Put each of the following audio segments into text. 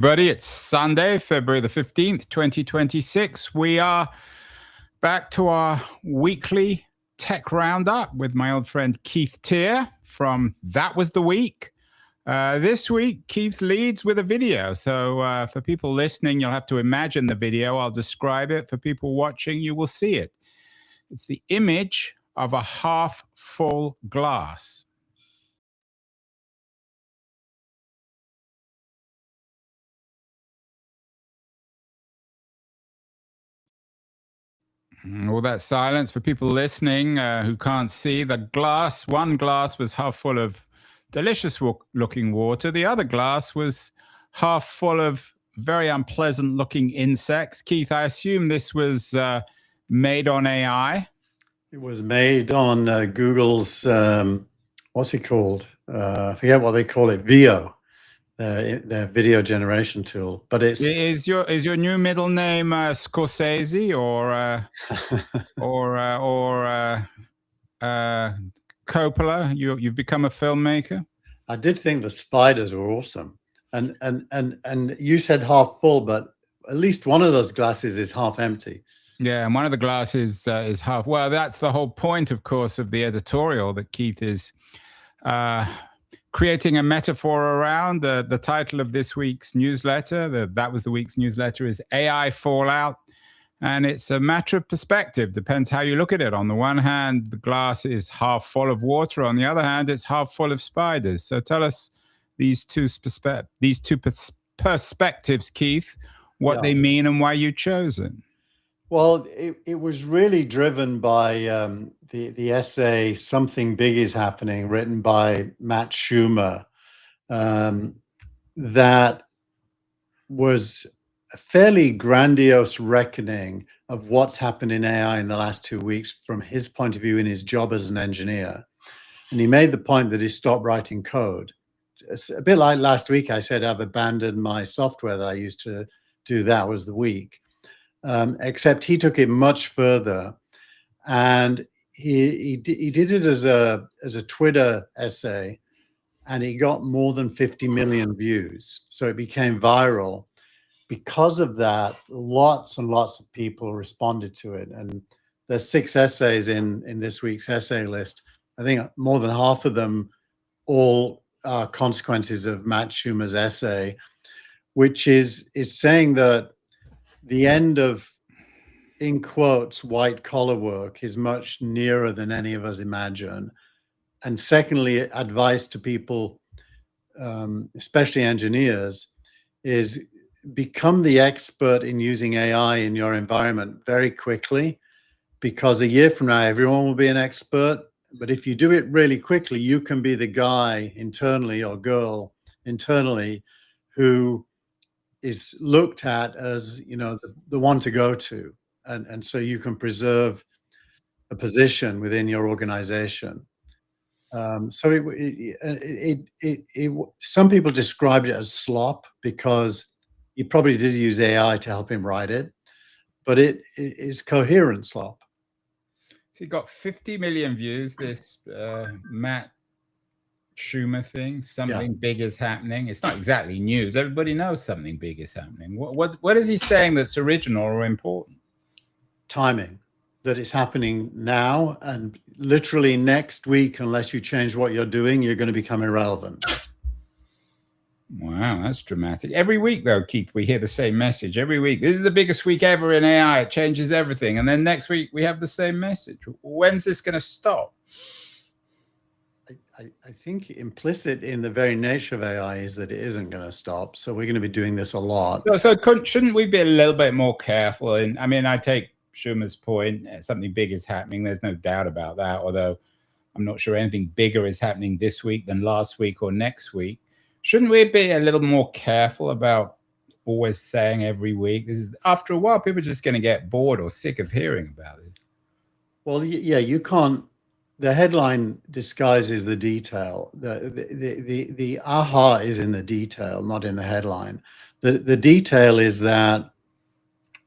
Buddy, it's Sunday, February the 15th, 2026. We are back to our weekly tech roundup with my old friend Keith Tier from That Was the Week. This week, Keith leads with a video. So for people listening, you'll have to imagine the video. I'll describe it. For people watching, you will see it. It's the image of a half full glass. All that silence for people listening who can't see. One glass was half full of delicious looking water. The other glass was half full of very unpleasant looking insects. Keith, I assume this was made on AI? It was made on Google's, what's it called? I forget what they call it, VO. Their video generation tool, but it's is your new middle name Scorsese or Coppola? You've become a filmmaker. I did think the spiders were awesome, and you said half full, but at least one of those glasses is half empty. Yeah, and one of the glasses is half. Well, that's the whole point, of course, of the editorial that Keith is creating a metaphor around. The title of this week's newsletter, That Was the Week's newsletter, is AI Fallout. And it's a matter of perspective. Depends how you look at it. On the one hand, the glass is half full of water. On the other hand, it's half full of spiders. So tell us these two perspectives, Keith, what they mean and why you chose it. Well, it was really driven by the essay "Something Big Is Happening," written by Matt Schumer. That was a fairly grandiose reckoning of what's happened in AI in the last 2 weeks from his point of view in his job as an engineer. And he made the point that he stopped writing code. It's a bit like last week I said I've abandoned my software that I used to do. That was the week. Except he took it much further, and he did it as a Twitter essay, and he got more than 50 million views. So it became viral. Because of that, lots and lots of people responded to it, and there's 6 essays in this week's essay list. I think more than half of them all are consequences of Matt Schumer's essay, which is saying that the end of, in quotes, white collar work is much nearer than any of us imagine. And secondly, advice to people, especially engineers, is become the expert in using AI in your environment very quickly, because a year from now, everyone will be an expert. But if you do it really quickly, you can be the guy internally or girl internally who is looked at as, you know, the one to go to, and so you can preserve a position within your organization. So some people described it as slop because he probably did use AI to help him write it, but it is coherent slop. So he got 50 million views. This Matt Schumer thing, something big is happening. It's not exactly news. Everybody knows something big is happening. What is he saying that's original or important? Timing, that it's happening now, and literally next week, unless you change what you're doing, you're going to become irrelevant. Wow, that's dramatic. Every week, though, Keith, we hear the same message. Every week, this is the biggest week ever in AI. It changes everything. And then next week, we have the same message. When's this going to stop? I think implicit in the very nature of AI is that it isn't going to stop. So we're going to be doing this a lot. So shouldn't we be a little bit more careful? And I mean, I take Schumer's point. Something big is happening. There's no doubt about that. Although I'm not sure anything bigger is happening this week than last week or next week. Shouldn't we be a little more careful about always saying every week? This is, after a while, people are just going to get bored or sick of hearing about it. Well, yeah, you can't. The headline disguises the detail. The aha is in the detail, not in the headline. The detail is that,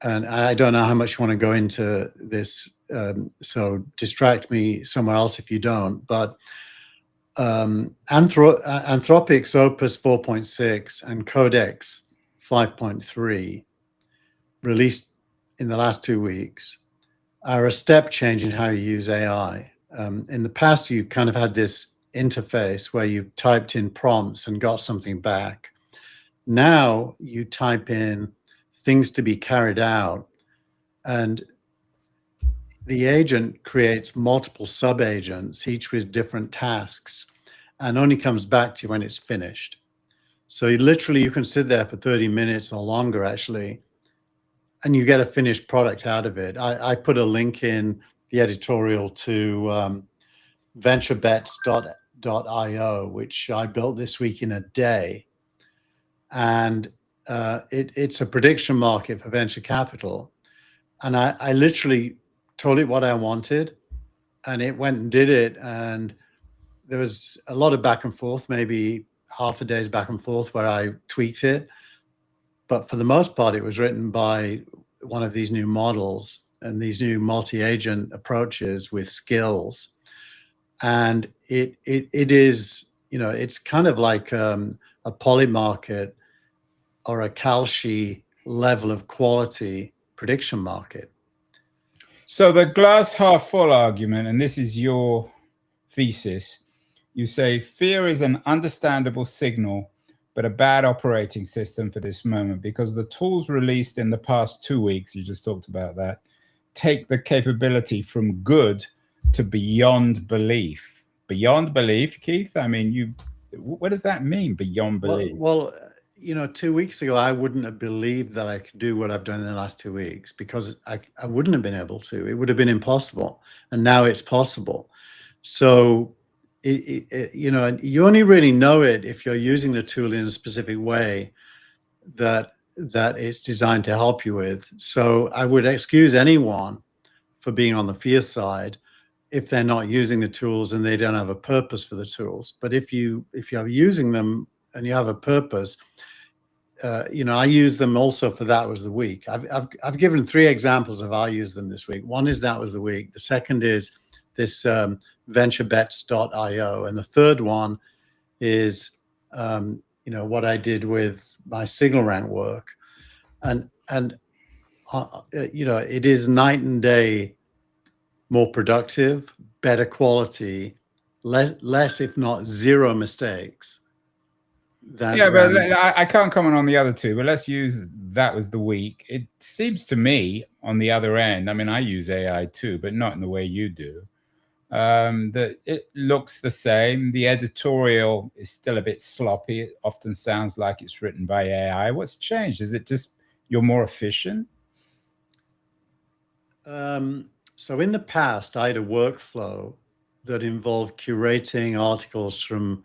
and I don't know how much you want to go into this, so distract me somewhere else if you don't, but Anthropic's Opus 4.6 and Codex 5.3, released in the last 2 weeks, are a step change in how you use AI. In the past, you kind of had this interface where you typed in prompts and got something back. Now you type in things to be carried out, and the agent creates multiple sub-agents, each with different tasks, and only comes back to you when it's finished. So you can sit there for 30 minutes or longer, actually, and you get a finished product out of it. I put a link in the editorial to venturebets.io, which I built this week in a day. And it's a prediction market for venture capital. And I literally told it what I wanted, and it went and did it. And there was a lot of back and forth, maybe half a day's back and forth where I tweaked it. But for the most part, it was written by one of these new models and these new multi-agent approaches with skills. And it is, it's kind of like a Polymarket or a Kalshi level of quality prediction market. So the glass half full argument, and this is your thesis, you say fear is an understandable signal, but a bad operating system for this moment, because the tools released in the past 2 weeks, you just talked about that, take the capability from good to beyond belief. Beyond belief, Keith? I mean, what does that mean, beyond belief? Well, 2 weeks ago, I wouldn't have believed that I could do what I've done in the last 2 weeks, because I wouldn't have been able to. It would have been impossible. And now it's possible. So, you only really know it if you're using the tool in a specific way that it's designed to help you with. So I would excuse anyone for being on the fear side if they're not using the tools and they don't have a purpose for the tools. But if you're using them and you have a purpose, I use them also for That Was the Week. I've given 3 examples of how I use them this week. One is That Was the Week. The second is this venturebets.io, and the third one is what I did with my signal rank work, and it is night and day more productive, better quality, less if not zero mistakes. But I can't comment on the other two, but let's use That Was the Week. It seems to me on the other end, I mean, I use AI too, but not in the way you do, that it looks the same. The editorial is still a bit sloppy. It often sounds like it's written by AI. What's changed? Is it just you're more efficient? So in the past, I had a workflow that involved curating articles from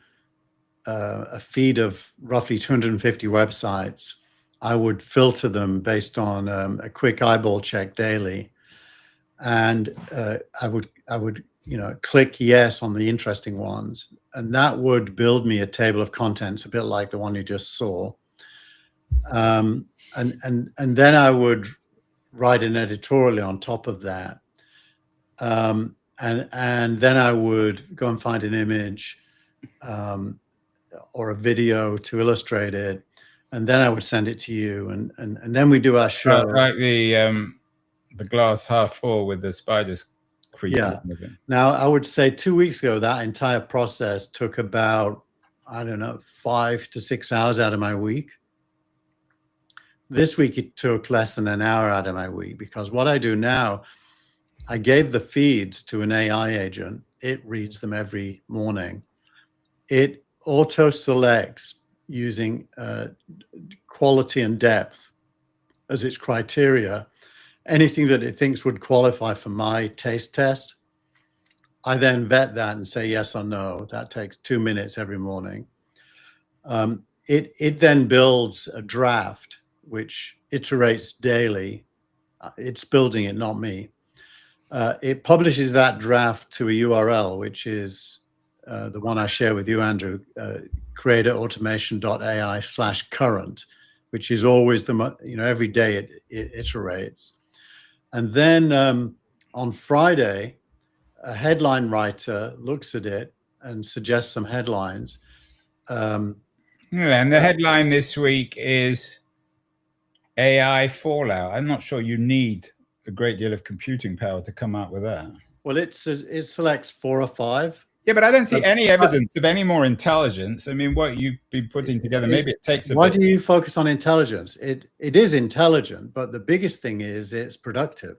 a feed of roughly 250 websites. I would filter them based on a quick eyeball check daily, and I would click yes on the interesting ones, and that would build me a table of contents, a bit like the one you just saw. And then I would write an editorial on top of that. And then I would go and find an image or a video to illustrate it, and then I would send it to you, and then we do our show. Like the glass half full with the spiders creeping. Yeah. Now, I would say 2 weeks ago, that entire process took about, 5 to 6 hours out of my week. This week, it took less than an hour out of my week, because what I do now, I gave the feeds to an AI agent. It reads them every morning. It auto-selects using quality and depth as its criteria. Anything that it thinks would qualify for my taste test, I then vet that and say yes or no. That takes 2 minutes every morning. It then builds a draft, which iterates daily. It's building it, not me. It publishes that draft to a URL, which is the one I share with you, Andrew, creatorautomation.ai/current, which is always every day it iterates. And then on Friday, a headline writer looks at it and suggests some headlines. And the headline this week is AI fallout. I'm not sure you need a great deal of computing power to come up with that. Well, it selects 4 or 5. Yeah, but I don't see any evidence of any more intelligence. I mean, what you've been putting together, maybe it takes a bit. Why do you focus on intelligence? It is intelligent, but the biggest thing is it's productive.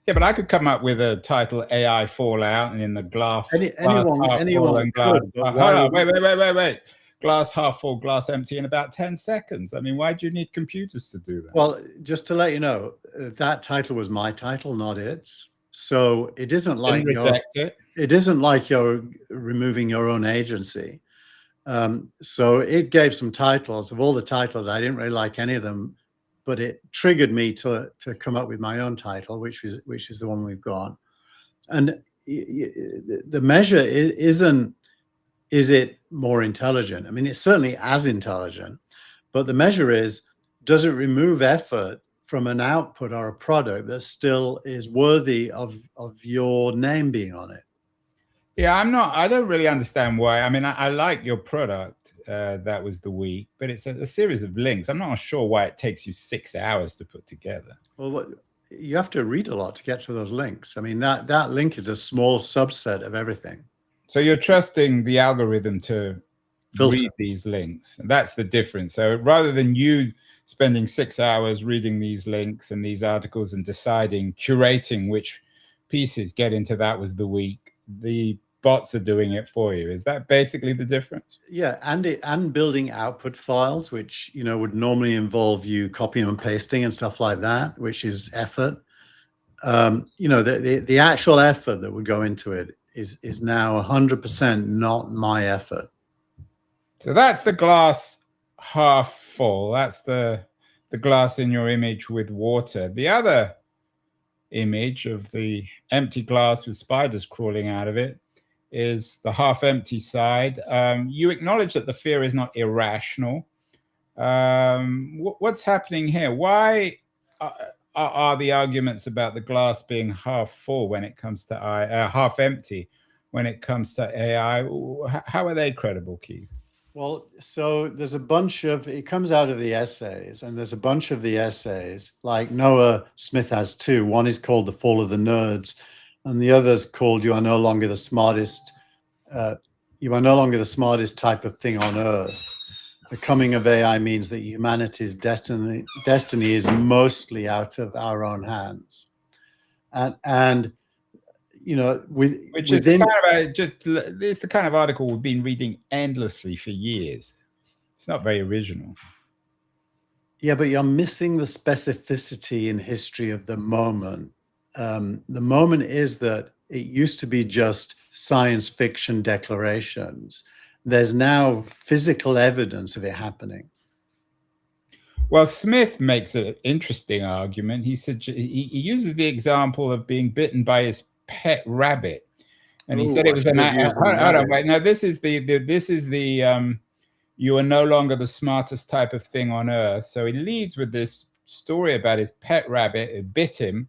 Yeah, but I could come up with a title AI Fallout, and in the glass. Anyone could. But wait. Glass half full, glass empty in about 10 seconds. I mean, why do you need computers to do that? Well, just to let you know, that title was my title, not its. So it isn't like it isn't like you're removing your own agency. So it gave some titles. Of all the titles, I didn't really like any of them, but it triggered me to come up with my own title, which is the one we've got. And the measure isn't, is it more intelligent? I mean, it's certainly as intelligent, but the measure is, does it remove effort from an output or a product that still is worthy of your name being on it? Yeah, I don't really understand why. I mean, I like your product, that was the week, but it's a series of links. I'm not sure why it takes you 6 hours to put together. Well, you have to read a lot to get to those links. I mean, that link is a small subset of everything. So you're trusting the algorithm to read these links. And that's the difference. So rather than you spending 6 hours reading these links and these articles and deciding, curating which pieces get into that was the week, the bots are doing it for you. Is that basically the difference? Yeah, and building output files, which would normally involve you copying and pasting and stuff like that, which is effort. The actual effort that would go into it is now 100% not my effort. So that's the glass half full. That's the glass in your image with water. The other image of the empty glass with spiders crawling out of it is the half empty side. You acknowledge that the fear is not irrational. What's happening here? Why are the arguments about the glass being half full when it comes to half empty when it comes to AI? How are they credible, Keith? Well, so there's a bunch of, it comes out of the essays, and there's a bunch of the essays, like Noah Smith has 2. One is called The Fall of the Nerds, and the other's called You Are No Longer the Smartest. You are no longer the smartest type of thing on Earth. The coming of AI means that humanity's destiny is mostly out of our own hands. And which is it's the kind of article we've been reading endlessly for years. It's not very original. Yeah, but you're missing the specificity in history of the moment. The moment is that it used to be just science fiction declarations. There's now physical evidence of it happening. Well, Smith makes an interesting argument. He said he uses the example of being bitten by his pet rabbit, and he said it was hold on, wait. No, this is the you are no longer the smartest type of thing on Earth. So he leads with this story about his pet rabbit. It bit him,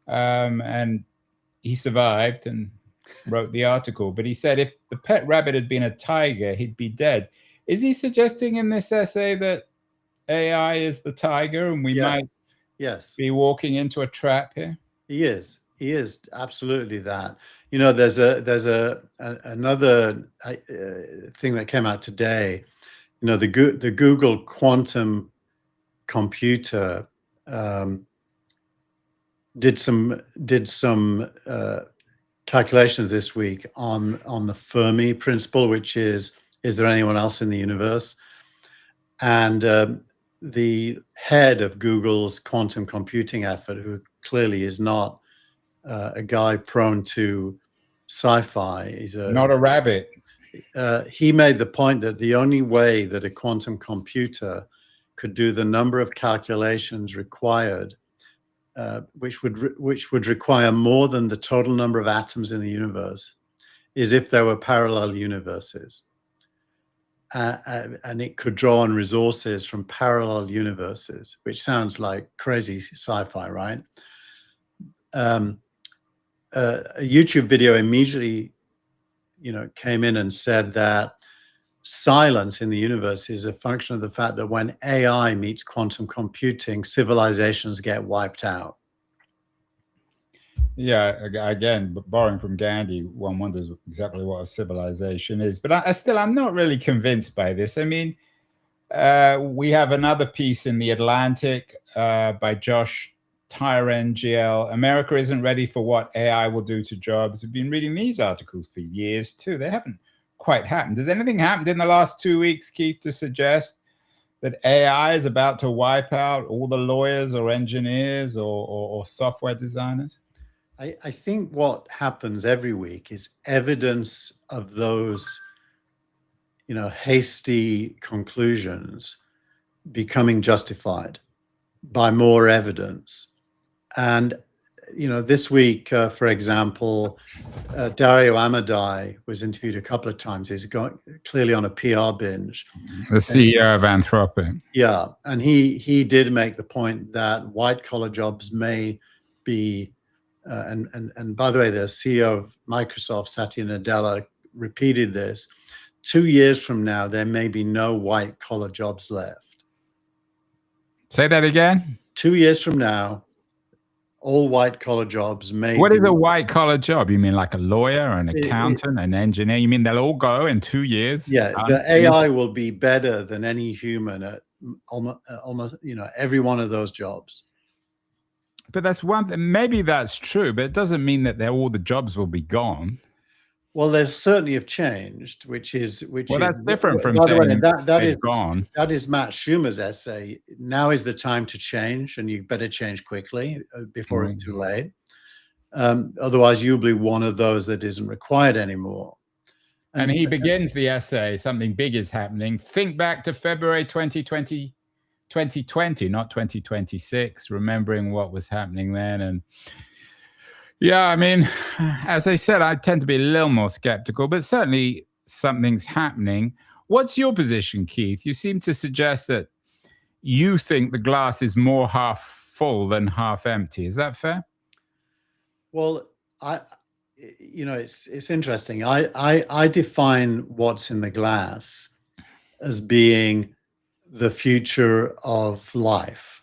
and he survived and wrote the article. But he said if the pet rabbit had been a tiger, he'd be dead. Is he suggesting in this essay that AI is the tiger and we might be walking into a trap here? He is absolutely that. There's another thing that came out today. The Google quantum computer did some calculations this week on the Fermi principle, which is there anyone else in the universe? And the head of Google's quantum computing effort, who clearly is not a guy prone to sci-fi, he's not a rabbit. He made the point that the only way that a quantum computer could do the number of calculations required, which would require more than the total number of atoms in the universe, is if there were parallel universes. And it could draw on resources from parallel universes, which sounds like crazy sci-fi, right? A YouTube video immediately, came in and said that silence in the universe is a function of the fact that when AI meets quantum computing, civilizations get wiped out. Yeah, again, borrowing from Gandhi, one wonders exactly what a civilization is. But I'm not really convinced by this. I mean, we have another piece in The Atlantic by Josh Tyrengl. America isn't ready for what AI will do to jobs. I've been reading these articles for years too. They haven't quite happened. Has anything happened in the last 2 weeks, Keith, to suggest that AI is about to wipe out all the lawyers or engineers or software designers? I think what happens every week is evidence of those, hasty conclusions becoming justified by more evidence. And, this week, for example, Dario Amodei was interviewed a couple of times. He's clearly on a PR binge. The CEO of Anthropic. Yeah, and he did make the point that white-collar jobs may be, and by the way, the CEO of Microsoft, Satya Nadella, repeated this. 2 years from now, there may be no white-collar jobs left. Say that again? 2 years from now, all white-collar jobs may What is a white-collar job? You mean like a lawyer, an accountant, an engineer? You mean they'll all go in 2 years? Yeah, the AI will be better than any human at almost, every one of those jobs. But that's one thing. Maybe that's true, but it doesn't mean that all the jobs will be gone. Well, they certainly have changed, which is that's different from by the saying way, that is gone. That is Matt Schumer's essay. Now is the time to change, and you better change quickly before it's too late. Otherwise, you'll be one of those that isn't required anymore. And he begins the essay, something big is happening. Think back to February 2020, not 2026, remembering what was happening then. And yeah, I mean, as I said, I tend to be a little more skeptical, but certainly something's happening. What's your position, Keith? You seem to suggest that you think the glass is more half full than half empty. Is that fair? Well, it's interesting. I define what's in the glass as being the future of life.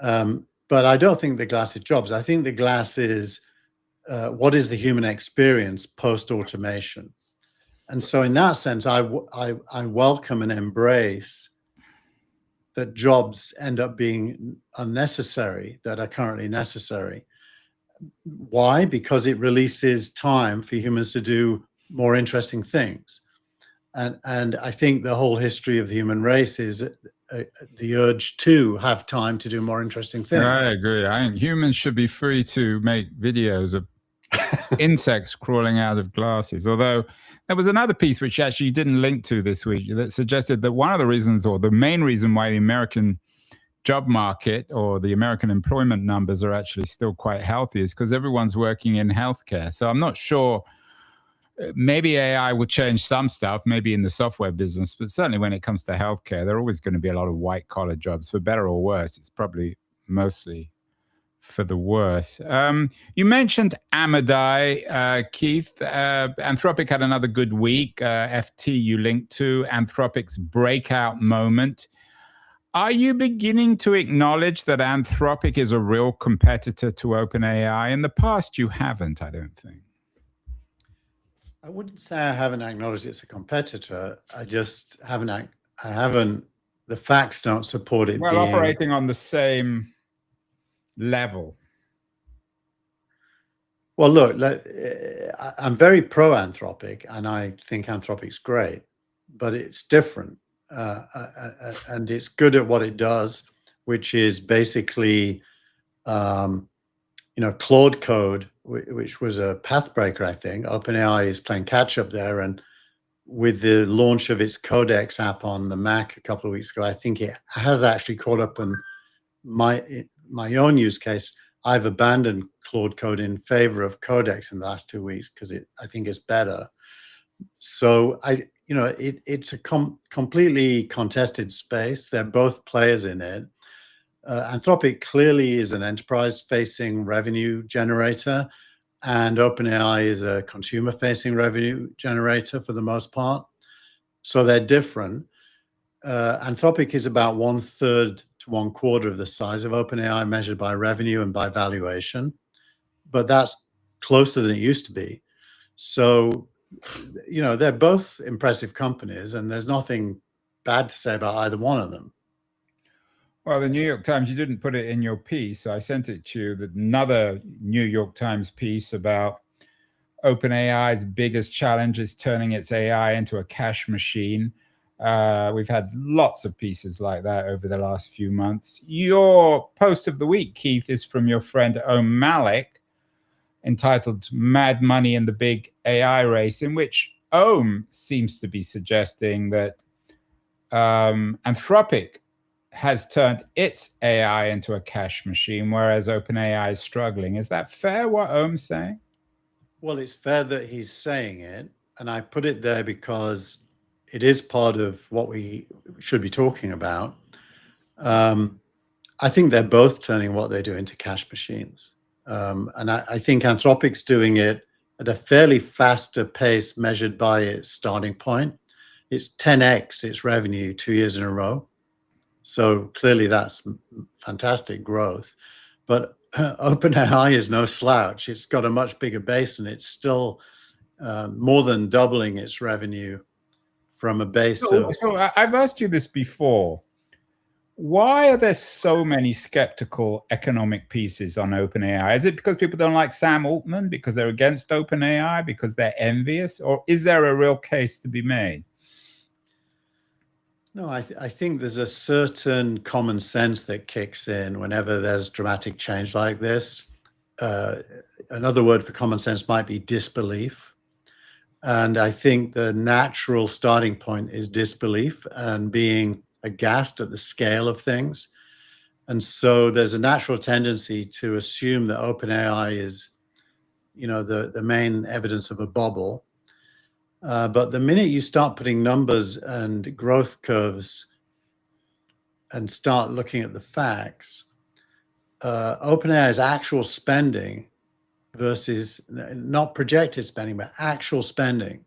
But I don't think the glass is jobs. I think the glass is what is the human experience post-automation. And so in that sense, I welcome and embrace that jobs end up being unnecessary, that are currently necessary. Why? Because it releases time for humans to do more interesting things. And I think the whole history of the human race is the urge to have time to do more interesting things. I agree. I think humans should be free to make videos of insects crawling out of glasses. Although there was another piece which actually didn't link to this week that suggested that one of the reasons, or the main reason, why the American job market or the American employment numbers are actually still quite healthy is because everyone's working in healthcare. So I'm not sure. Maybe AI will change some stuff, maybe in the software business, but certainly when it comes to healthcare, there are always going to be a lot of white-collar jobs, for better or worse. It's probably mostly for the worse. You mentioned Amodei, Keith. Anthropic had another good week. FT you linked to Anthropic's breakout moment. Are you beginning to acknowledge that Anthropic is a real competitor to OpenAI? In the past, you haven't, I don't think. I wouldn't say I haven't acknowledged it's a competitor. I just haven't. The facts don't support it. Well, operating on the same level. Well, look, I'm very pro Anthropic, and I think Anthropic's great, but it's different, and it's good at what it does, which is basically, Claude Code, which was a path breaker, I think. OpenAI is playing catch up there, and with the launch of its Codex app on the Mac a couple of weeks ago, I think it has actually caught up. And my own use case, I've abandoned Claude Code in favor of Codex in the last 2 weeks because I think it's better. So it's a completely contested space. They're both players in it. Anthropic clearly is an enterprise-facing revenue generator, and OpenAI is a consumer-facing revenue generator for the most part. So they're different. Anthropic is about 1/3 to 1/4 of the size of OpenAI measured by revenue and by valuation, but that's closer than it used to be. So, they're both impressive companies, and there's nothing bad to say about either one of them. Well, the New York Times, you didn't put it in your piece. I sent it to you. Another New York Times piece about OpenAI's biggest challenge is turning its AI into a cash machine. We've had lots of pieces like that over the last few months. Your post of the week, Keith, is from your friend Om Malik, entitled Mad Money in the Big AI Race, in which Om seems to be suggesting that Anthropic has turned its AI into a cash machine, whereas OpenAI is struggling. Is that fair, what Om's saying? Well, it's fair that he's saying it, and I put it there because it is part of what we should be talking about. I think they're both turning what they do into cash machines. And I think Anthropic's doing it at a fairly faster pace measured by its starting point. It's 10x its revenue 2 years in a row. So clearly that's fantastic growth. But OpenAI is no slouch. It's got a much bigger base, and it's still more than doubling its revenue from a base of... So I've asked you this before. Why are there so many skeptical economic pieces on OpenAI? Is it because people don't like Sam Altman, because they're against OpenAI, because they're envious, or is there a real case to be made? No, I think there's a certain common sense that kicks in whenever there's dramatic change like this. Another word for common sense might be disbelief. And I think the natural starting point is disbelief and being aghast at the scale of things. And so there's a natural tendency to assume that OpenAI is, the main evidence of a bubble. But the minute you start putting numbers and growth curves and start looking at the facts, OpenAI's actual spending versus, not projected spending, but actual spending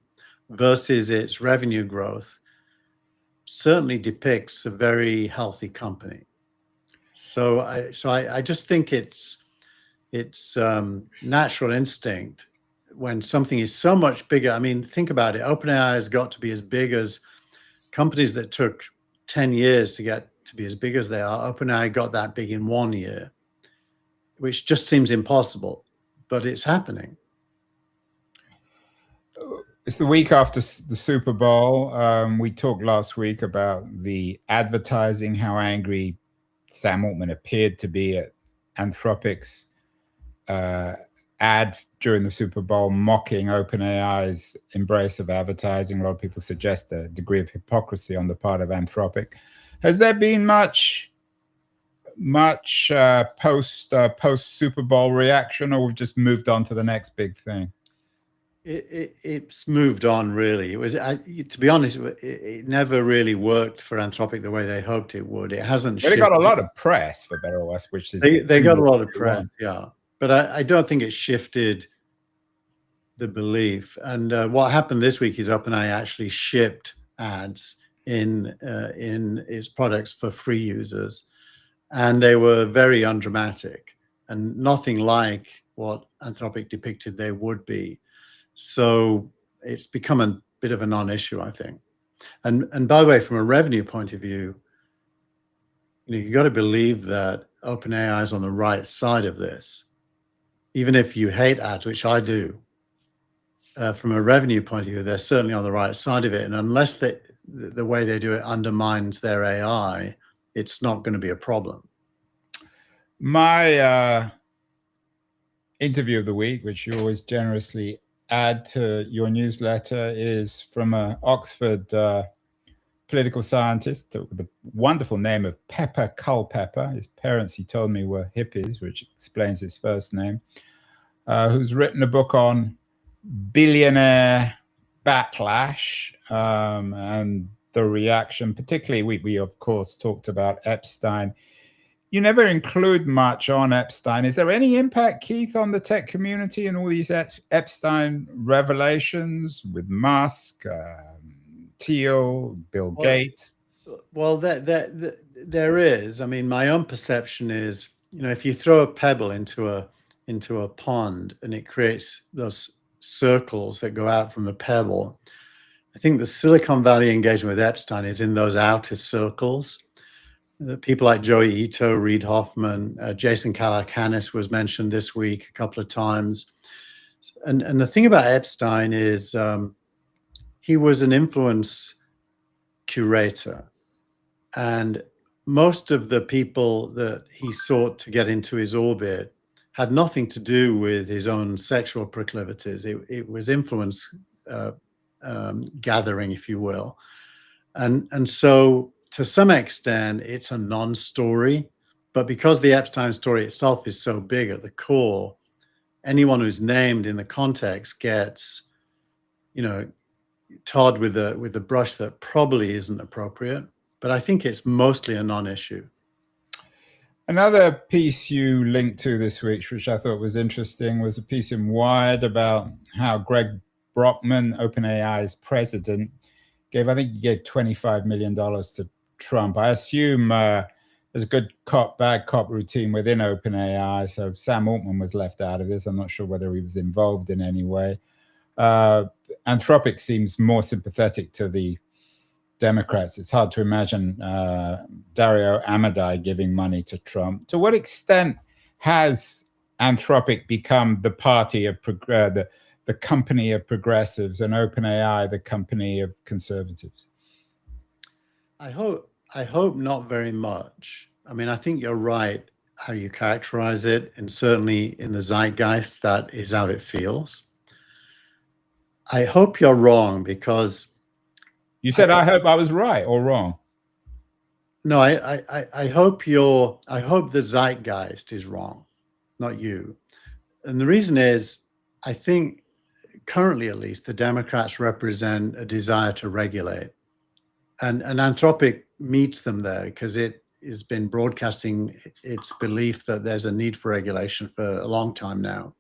versus its revenue growth certainly depicts a very healthy company. So I just think it's natural instinct when something is so much bigger. I mean, think about it. OpenAI has got to be as big as companies that took 10 years to get to be as big as they are. OpenAI got that big in 1 year, which just seems impossible, but it's happening. It's the week after the Super Bowl. We talked last week about the advertising, how angry Sam Altman appeared to be at Anthropic's ad during the Super Bowl, mocking OpenAI's embrace of advertising. A lot of people suggest a degree of hypocrisy on the part of Anthropic. Has there been much post Super Bowl reaction, or we've just moved on to the next big thing? It's moved on, really. It was, to be honest, it never really worked for Anthropic the way they hoped it would. It hasn't. They got a lot of press, for better or worse, which is they got a lot of press, yeah. But I don't think it shifted the belief. And what happened this week is OpenAI actually shipped ads in its products for free users, and they were very undramatic and nothing like what Anthropic depicted they would be. So it's become a bit of a non-issue, I think. And by the way, from a revenue point of view, you got to believe that OpenAI is on the right side of this, even if you hate ads, which I do. From a revenue point of view, they're certainly on the right side of it. And unless the way they do it undermines their AI, it's not going to be a problem. My interview of the week, which you always generously add to your newsletter, is from an Oxford political scientist with the wonderful name of Pepper Culpepper. His parents, he told me, were hippies, which explains his first name, who's written a book on billionaire backlash and the reaction. Particularly, we of course talked about Epstein. you never include much on Epstein. Is there any impact, Keith, on the tech community and all these Epstein revelations with Musk, Thiel, Bill Gates? Well, there is. I mean, my own perception is, if you throw a pebble into a pond and it creates those circles that go out from the pebble, I think the Silicon Valley engagement with Epstein is in those outer circles. People like Joey Ito, Reid Hoffman, Jason Calacanis was mentioned this week a couple of times. And the thing about Epstein is he was an influence curator. And most of the people that he sought to get into his orbit had nothing to do with his own sexual proclivities. It was influence gathering, if you will. And so to some extent, it's a non-story. But because the Epstein story itself is so big at the core, anyone who's named in the context gets, tarred with a brush that probably isn't appropriate. But I think it's mostly a non-issue. Another piece you linked to this week, which I thought was interesting, was a piece in Wired about how Greg Brockman, OpenAI's president, gave $25 million to Trump. I assume there's a good cop, bad cop routine within OpenAI. So Sam Altman was left out of this. I'm not sure whether he was involved in any way. Anthropic seems more sympathetic to the Democrats. It's hard to imagine Dario Amodei giving money to Trump. To what extent has Anthropic become the party of the company of progressives, and OpenAI the company of conservatives? I hope not very much. I mean, I think you're right how you characterize it, and certainly in the zeitgeist, that is how it feels. I hope you're wrong, because you said I hope I was right or wrong. No, I hope the zeitgeist is wrong, not you. And the reason is, I think currently at least the Democrats represent a desire to regulate. And Anthropic meets them there because it has been broadcasting its belief that there's a need for regulation for a long time now.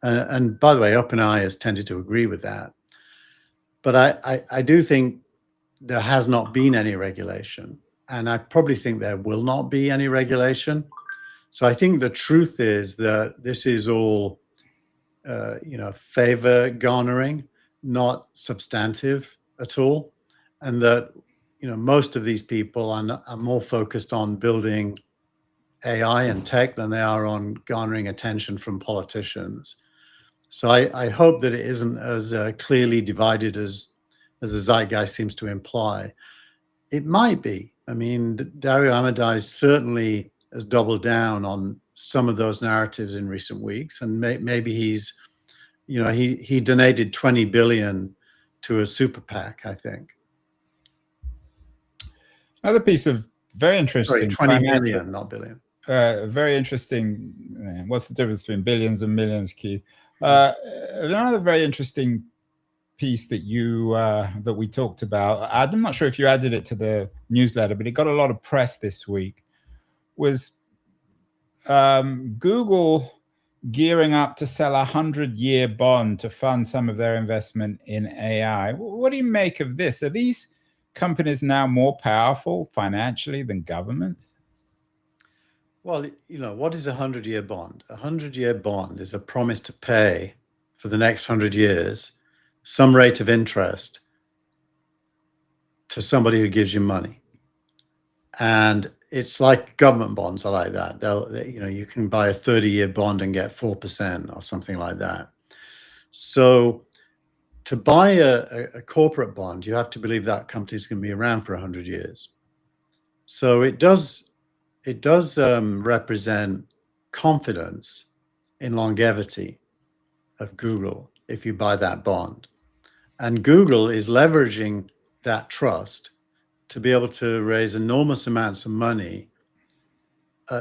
And by the way, OpenAI has tended to agree with that. But I do think there has not been any regulation. And I probably think there will not be any regulation. So I think the truth is that this is all, favor garnering, not substantive at all. And that, most of these people are more focused on building AI and tech than they are on garnering attention from politicians. So I hope that it isn't as clearly divided as the zeitgeist seems to imply. It might be. I mean, Dario Amodei certainly has doubled down on some of those narratives in recent weeks, and maybe he's, he donated 20 billion to a super PAC, I think. Another piece of very interesting. Sorry, 20 million, not billion. Very interesting. What's the difference between billions and millions, Keith? Another very interesting piece that that we talked about, I'm not sure if you added it to the newsletter, but it got a lot of press this week, was Google gearing up to sell a 100-year bond to fund some of their investment in AI. What do you make of this? Are these companies now more powerful financially than governments? Well, what is a 100-year bond? A 100-year bond is a promise to pay for the next 100 years some rate of interest to somebody who gives you money. And it's like government bonds are like that. You can buy a 30-year bond and get 4% or something like that. So to buy a corporate bond, you have to believe that company's going to be around for 100 years. So it does represent confidence in longevity of Google if you buy that bond. And Google is leveraging that trust to be able to raise enormous amounts of money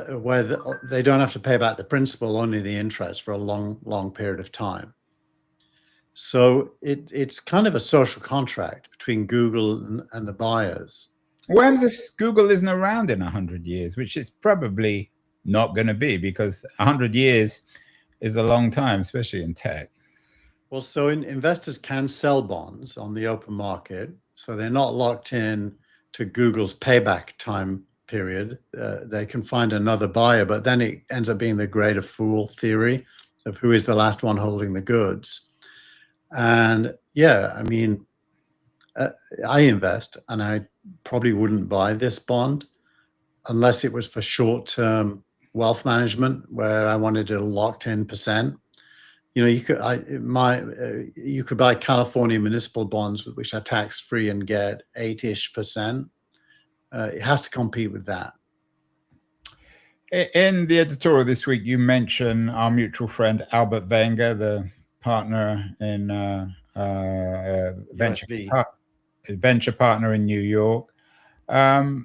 where they don't have to pay back the principal, only the interest for a long, long period of time. So it's kind of a social contract between Google and the buyers. What happens if Google isn't around in 100 years, which it's probably not going to be, because 100 years is a long time, especially in tech. Well, so investors can sell bonds on the open market, so they're not locked in to Google's payback time period. They can find another buyer, but then it ends up being the greater fool theory of who is the last one holding the goods. And yeah, I mean, I invest, and I probably wouldn't buy this bond unless it was for short-term wealth management, where I wanted a locked-in percent. You know, you could buy California municipal bonds, which are tax-free, and get 8-ish%. It has to compete with that. In the editorial this week, you mentioned our mutual friend Albert Wenger, the partner in venture partner in New York. I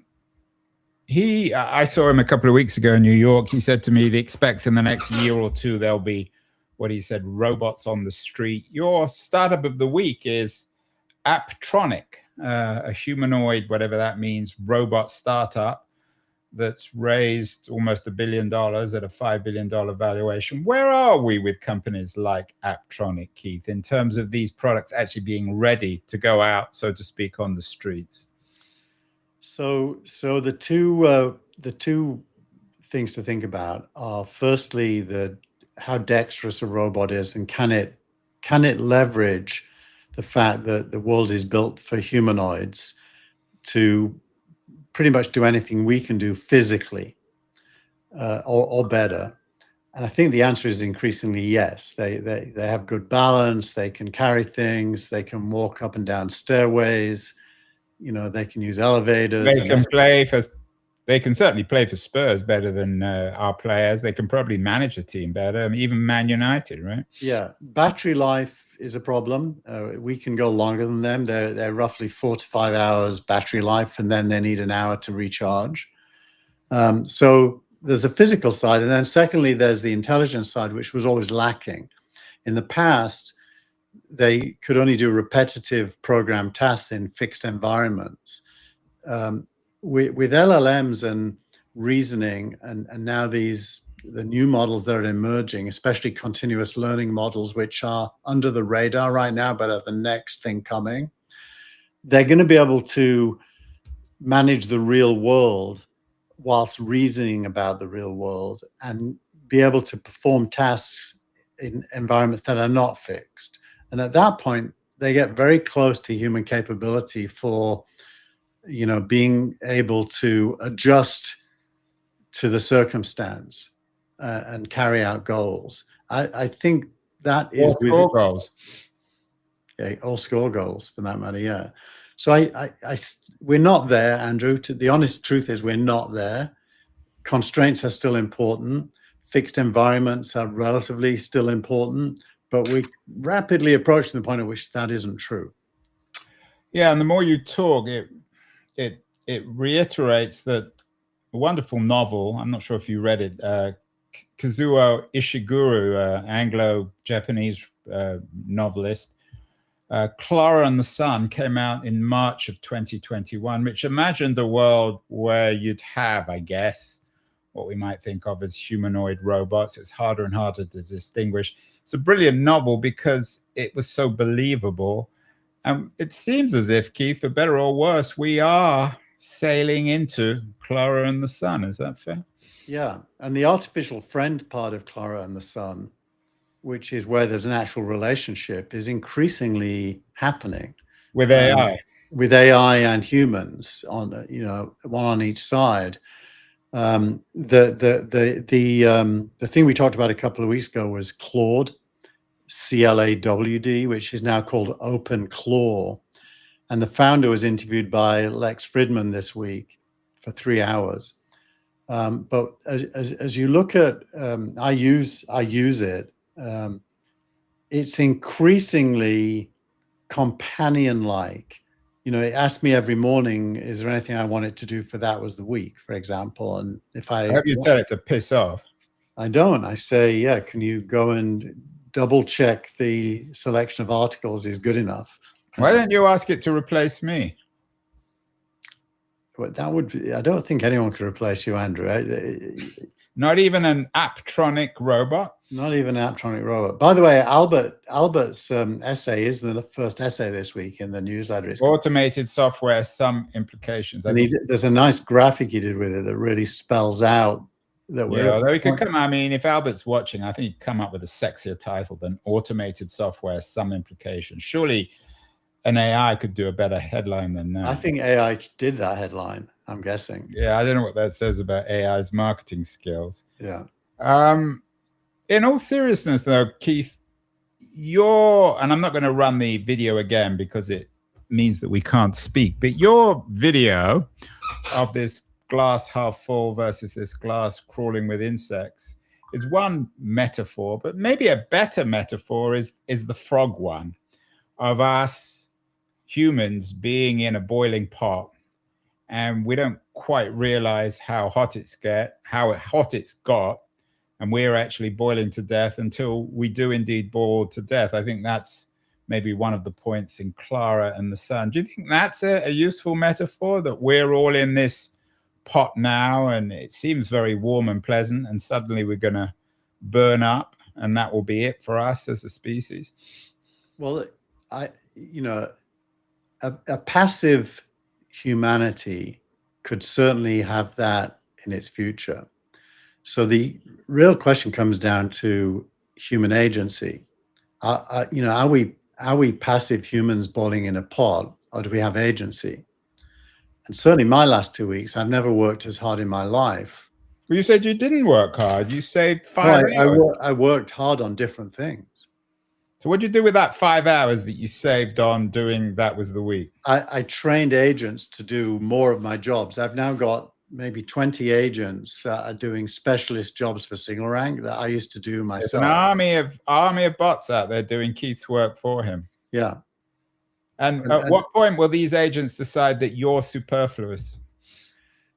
saw him a couple of weeks ago in New York. He said to me he expects in the next year or two there'll be, what he said, robots on the street. Your startup of the week is Apptronic, a humanoid, whatever that means, robot startup that's raised almost $1 billion at a $5 billion valuation. Where are we with companies like Apptronic, Keith, in terms of these products actually being ready to go out, so to speak, on the streets? So the two things to think about are, firstly, how dexterous a robot is, and can it leverage the fact that the world is built for humanoids to pretty much do anything we can do physically, or better. And I think the answer is increasingly yes. They have good balance. They can carry things. They can walk up and down stairways. You know, they can use elevators. They can certainly play for Spurs better than our players. They can probably manage a team better. I mean, even Man United, right? Yeah, battery life is a problem. We can go longer than them. They're roughly 4 to 5 hours battery life, and then they need an hour to recharge. So there's a physical side, and then secondly, there's the intelligence side, which was always lacking. In the past, they could only do repetitive program tasks in fixed environments. With LLMs and reasoning, and now the new models that are emerging, especially continuous learning models, which are under the radar right now, but are the next thing coming, they're going to be able to manage the real world whilst reasoning about the real world, and be able to perform tasks in environments that are not fixed. And at that point, they get very close to human capability for, you know, being able to adjust to the circumstance and carry out goals. I think that is score goals. Yeah, or score goals for that matter. Yeah. So we're not there, Andrew. The honest truth is we're not there. Constraints are still important. Fixed environments are relatively still important, but we're rapidly approaching the point at which that isn't true. Yeah, and the more you talk, it reiterates that wonderful novel. I'm not sure if you read it. Kazuo Ishiguro, Anglo-Japanese novelist. Clara and the Sun came out in March of 2021, which imagined a world where you'd have, I guess, what we might think of as humanoid robots. It's harder and harder to distinguish. It's a brilliant novel because it was so believable. And it seems as if, Keith, for better or worse, we are sailing into Clara and the Sun. Is that fair? Yeah. And the artificial friend part of Clara and the Sun, which is where there's an actual relationship, is increasingly happening. With AI. With AI and humans, on, you know, one on each side. The thing we talked about a couple of weeks ago was Claude, CLAWD, which is now called OpenClaw. And the founder was interviewed by Lex Fridman this week for 3 hours. But as you look at, I use it. It's increasingly companion-like. You know, it asks me every morning, is there anything I want it to do for that was the week, for example? And if I hope you tell it to piss off. I don't. I say, yeah, can you go and double check the selection of articles is good enough? Why don't you ask it to replace me? Well, that would be, I don't think anyone could replace you, Andrew. Not even an aptronic robot? Not even an aptronic robot. By the way, Albert's essay is the first essay this week in the newsletter. It's Automated software, some implications. And there's a nice graphic he did with it that really spells out that we're. Yeah, although he could come, I mean, if Albert's watching, I think he'd come up with a sexier title than Automated Software, Some Implications. Surely an AI could do a better headline than that. I think AI did that headline, I'm guessing. Yeah, I don't know what that says about AI's marketing skills. Yeah. In all seriousness, though, Keith, and I'm not going to run the video again because it means that we can't speak, but your video of this glass half full versus this glass crawling with insects is one metaphor, but maybe a better metaphor is the frog one of us humans being in a boiling pot, and we don't quite realize how hot it's got, and we're actually boiling to death until we do indeed boil to death. I think that's maybe one of the points in Clara and the Sun. Do you think that's a useful metaphor, that we're all in this pot now and it seems very warm and pleasant, and suddenly we're going to burn up and that will be it for us as a species? Well, a passive humanity could certainly have that in its future. So the real question comes down to human agency. Are we passive humans boiling in a pot, or do we have agency? And certainly my last 2 weeks, I've never worked as hard in my life. Well, you said you didn't work hard. You saved 5 hours. I worked hard on different things. So what did you do with that 5 hours that you saved on doing that was the week? I trained agents to do more of my jobs. I've now got maybe 20 agents doing specialist jobs for single rank that I used to do myself. There's an army of bots out there doing Keith's work for him. Yeah. And at what point will these agents decide that you're superfluous?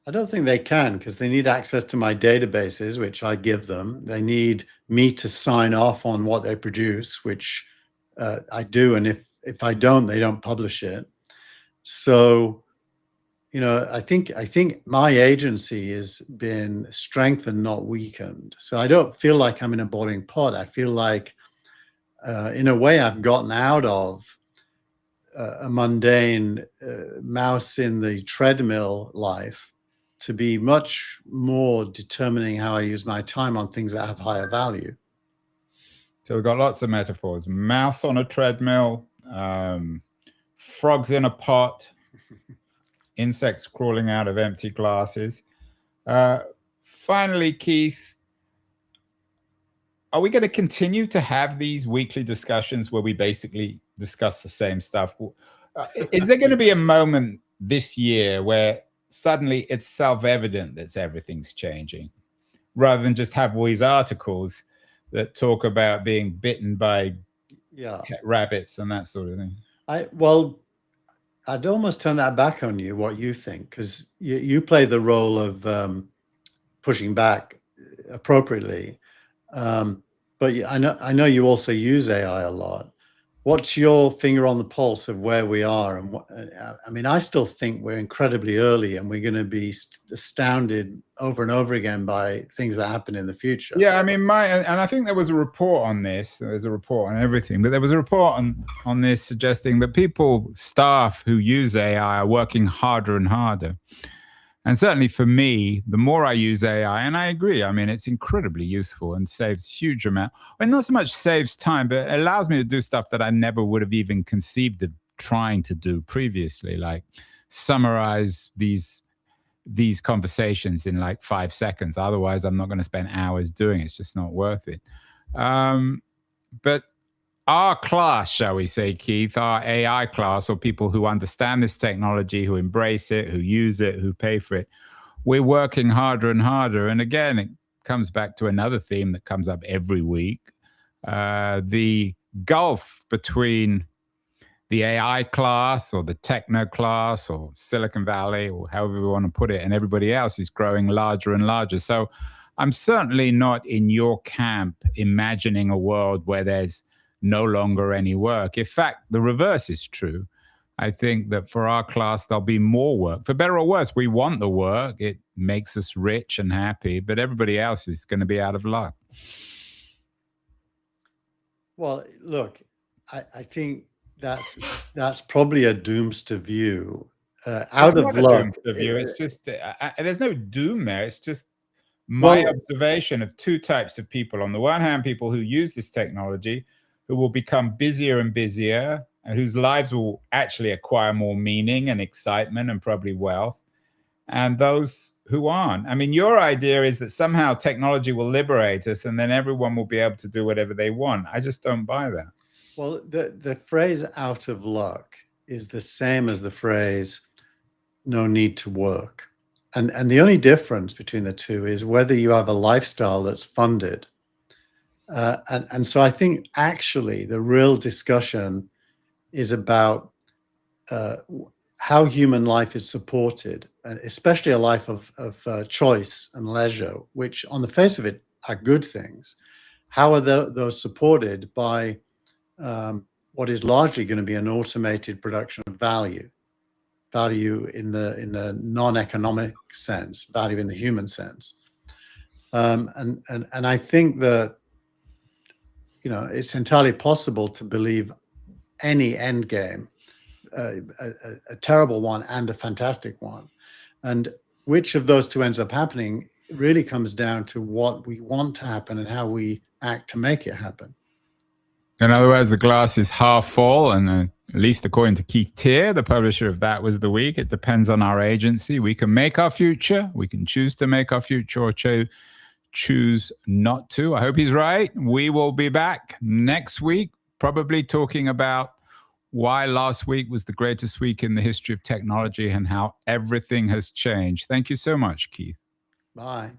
I don't think they can, because they need access to my databases, which I give them. They need me to sign off on what they produce, which I do. And if I don't, they don't publish it. So, I think my agency has been strengthened, not weakened. So I don't feel like I'm in a boiling pot. I feel like, in a way, I've gotten out of a mundane mouse in the treadmill life to be much more determining how I use my time on things that have higher value. So we've got lots of metaphors: mouse on a treadmill, frogs in a pot, insects crawling out of empty glasses. Finally, Keith, are we going to continue to have these weekly discussions where we basically discuss the same stuff? Is there going to be a moment this year where suddenly it's self-evident that everything's changing, rather than just have all these articles that talk about being bitten by rabbits and that sort of thing? I'd almost turn that back on you, what you think, because you play the role of pushing back appropriately. But I know you also use AI a lot. What's your finger on the pulse of where we are? And I still think we're incredibly early, and we're going to be astounded over and over again by things that happen in the future. Yeah, and I think there was a report on this. There's a report on everything, but there was a report on this suggesting that staff who use AI are working harder and harder. And certainly for me, the more I use AI, and I agree, it's incredibly useful and saves huge amount. And not so much saves time, but it allows me to do stuff that I never would have even conceived of trying to do previously, like summarize these conversations in like 5 seconds. Otherwise, I'm not going to spend hours doing it. It's just not worth it. But our class, shall we say, Keith, our AI class, or people who understand this technology, who embrace it, who use it, who pay for it, we're working harder and harder. And again, it comes back to another theme that comes up every week. The gulf between the AI class or the techno class or Silicon Valley, or however we want to put it, and everybody else is growing larger and larger. So I'm certainly not in your camp imagining a world where there's no longer any work. In fact, the reverse is true. I think that for our class, there'll be more work. For better or worse, we want the work. It makes us rich and happy, but everybody else is going to be out of luck. Well, look, I think that's probably a doomster view. Out of luck. View. It's just there's no doom there. It's just my observation of two types of people. On the one hand, people who use this technology, who will become busier and busier, and whose lives will actually acquire more meaning and excitement and probably wealth, and those who aren't. I mean, your idea is that somehow technology will liberate us and then everyone will be able to do whatever they want. I just don't buy that. Well, the phrase out of luck is the same as the phrase no need to work. And the only difference between the two is whether you have a lifestyle that's funded. And so I think actually the real discussion is about how human life is supported, and especially a life of choice and leisure, which on the face of it are good things. How are those supported by what is largely going to be an automated production of value in the non-economic sense, value in the human sense. And I think that, you know, it's entirely possible to believe any end game, a terrible one and a fantastic one. And which of those two ends up happening really comes down to what we want to happen and how we act to make it happen. In other words, the glass is half full, and at least according to Keith Tier, the publisher of That Was the Week, it depends on our agency. We can make our future. We can choose to make our future or choose not to. I hope he's right. We will be back next week, probably talking about why last week was the greatest week in the history of technology and how everything has changed. Thank you so much, Keith. Bye.